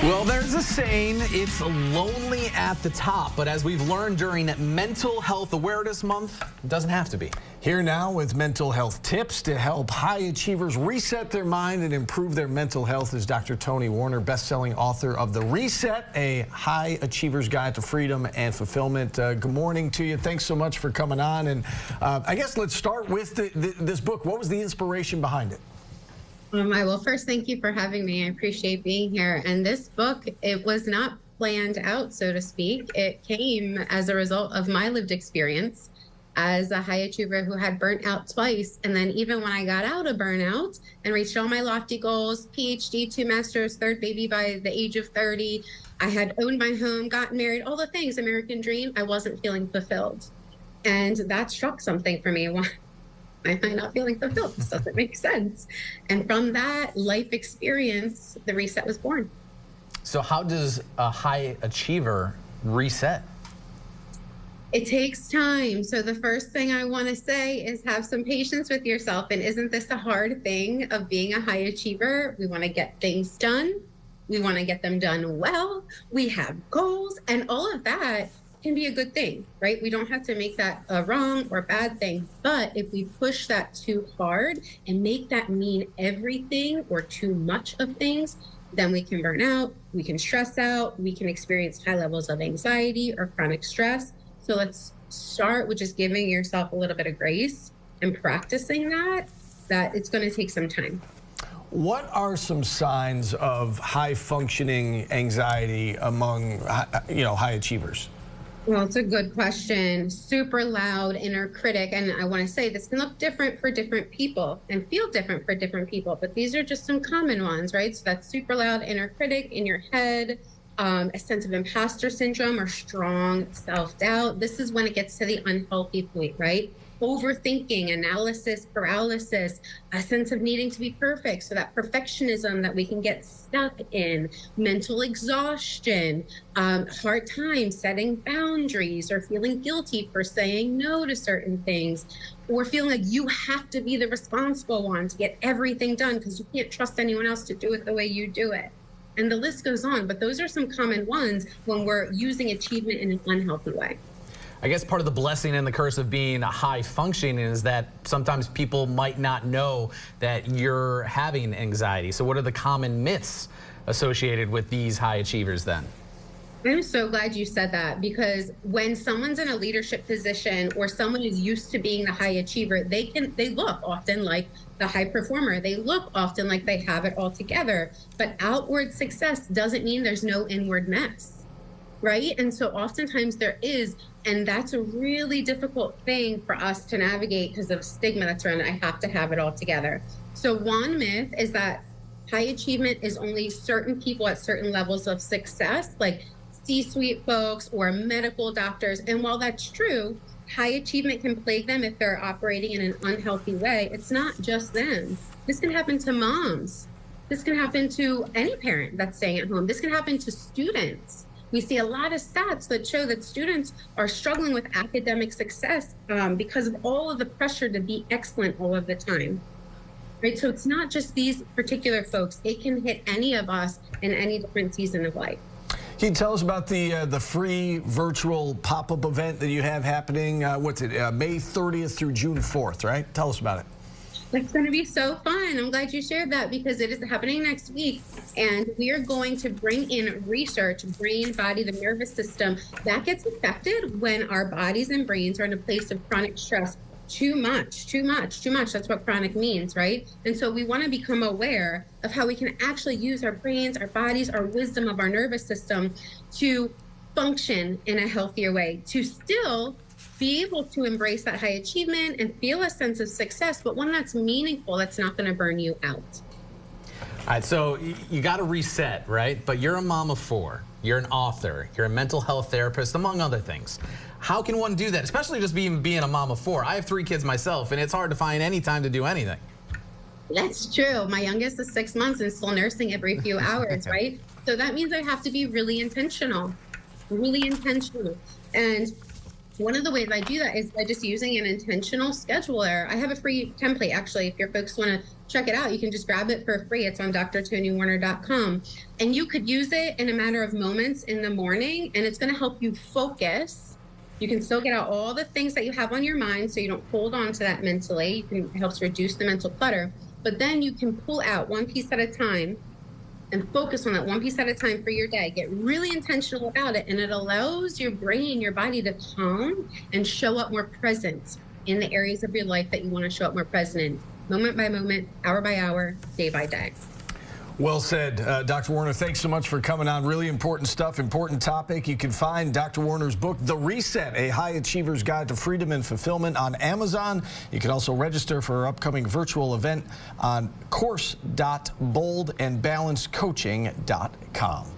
Well, there's a saying, it's lonely at the top, but as we've learned during Mental Health Awareness Month, it doesn't have to be. Here now with mental health tips to help high achievers reset their mind and improve their mental health is Dr. Tony Warner, best-selling author of The Reset, a high achiever's guide to freedom and fulfillment. Good morning to you. Thanks so much for coming on. And I guess let's start with this book. What was the inspiration behind it? Well, first, thank you for having me. I appreciate being here. And this book, it was not planned out, so to speak. It came as a result of my lived experience as a high achiever who had burnt out twice. And then even when I got out of burnout and reached all my lofty goals, PhD, 2 masters, 3rd baby by the age of 30, I had owned my home, gotten married, all the things, American dream, I wasn't feeling fulfilled. And that struck something for me. Why am I not feeling fulfilled? This doesn't make sense. And from that life experience, the reset was born. So how does a high achiever reset? It takes time. So the first thing I want to say is have some patience with yourself. And isn't this a hard thing of being a high achiever? We want to get things done. We want to get them done well. We have goals, and all of that can be a good thing, right? We don't have to make that a wrong or bad thing. But if we push that too hard and make that mean everything or too much of things, then we can burn out, we can stress out, we can experience high levels of anxiety or chronic stress. So let's start with just giving yourself a little bit of grace and practicing that it's going to take some time. What are some signs of high functioning anxiety among, high achievers? Well, it's a good question. Super loud inner critic. And I want to say this can look different for different people and feel different for different people, but these are just some common ones, right? So that's super loud inner critic in your head, a sense of imposter syndrome or strong self-doubt. This is when it gets to the unhealthy point, right? Overthinking, analysis paralysis, a sense of needing to be perfect. So that perfectionism that we can get stuck in, mental exhaustion, hard time setting boundaries or feeling guilty for saying no to certain things, or feeling like you have to be the responsible one to get everything done because you can't trust anyone else to do it the way you do it. And the list goes on, but those are some common ones when we're using achievement in an unhealthy way. I guess part of the blessing and the curse of being a high functioning is that sometimes people might not know that you're having anxiety. So what are the common myths associated with these high achievers then? I'm so glad you said that, because when someone's in a leadership position or someone is used to being the high achiever, they look often like the high performer. They look often like they have it all together, but outward success doesn't mean there's no inward mess, right? And so oftentimes there is, and that's a really difficult thing for us to navigate because of stigma that's around it. I have to have it all together. So one myth is that high achievement is only certain people at certain levels of success, like C-suite folks or medical doctors. And while that's true, high achievement can plague them if they're operating in an unhealthy way. It's not just them. This can happen to moms. This can happen to any parent that's staying at home. This can happen to students. We see a lot of stats that show that students are struggling with academic success because of all of the pressure to be excellent all of the time. Right? So it's not just these particular folks. It can hit any of us in any different season of life. Can you tell us about the free virtual pop-up event that you have happening? What's it, May 30th through June 4th, right? Tell us about it. It's going to be so fun. I'm glad you shared that because it is happening next week. And we are going to bring in research, brain, body, the nervous system that gets affected when our bodies and brains are in a place of chronic stress. Too much. That's what chronic means, right? And so we want to become aware of how we can actually use our brains, our bodies, our wisdom of our nervous system to function in a healthier way, to still be able to embrace that high achievement and feel a sense of success, but one that's meaningful, that's not going to burn you out. All right, so you got to reset, right? But you're a mom of 4. You're an author. You're a mental health therapist, among other things. How can one do that, especially just being a mom of 4? I have 3 kids myself, and it's hard to find any time to do anything. That's true. My youngest is 6 months and still nursing every few hours, right? So that means I have to be really intentional. And One of the ways I do that is by just using an intentional scheduler. I have a free template, actually. If your folks want to check it out, you can just grab it for free. It's on drtonywarner.com. And you could use it in a matter of moments in the morning, and it's going to help you focus. You can still get out all the things that you have on your mind so you don't hold on to that mentally. It helps reduce the mental clutter. But then you can pull out one piece at a time and focus on that one piece at a time for your day. Get really intentional about it, and it allows your brain, your body to calm and show up more present in the areas of your life that you want to show up more present in, moment by moment, hour by hour, day by day. Well said, Dr. Warner. Thanks so much for coming on. Really important stuff, important topic. You can find Dr. Warner's book, The Reset, A High Achiever's Guide to Freedom and Fulfillment, on Amazon. You can also register for our upcoming virtual event on course.boldandbalancecoaching.com.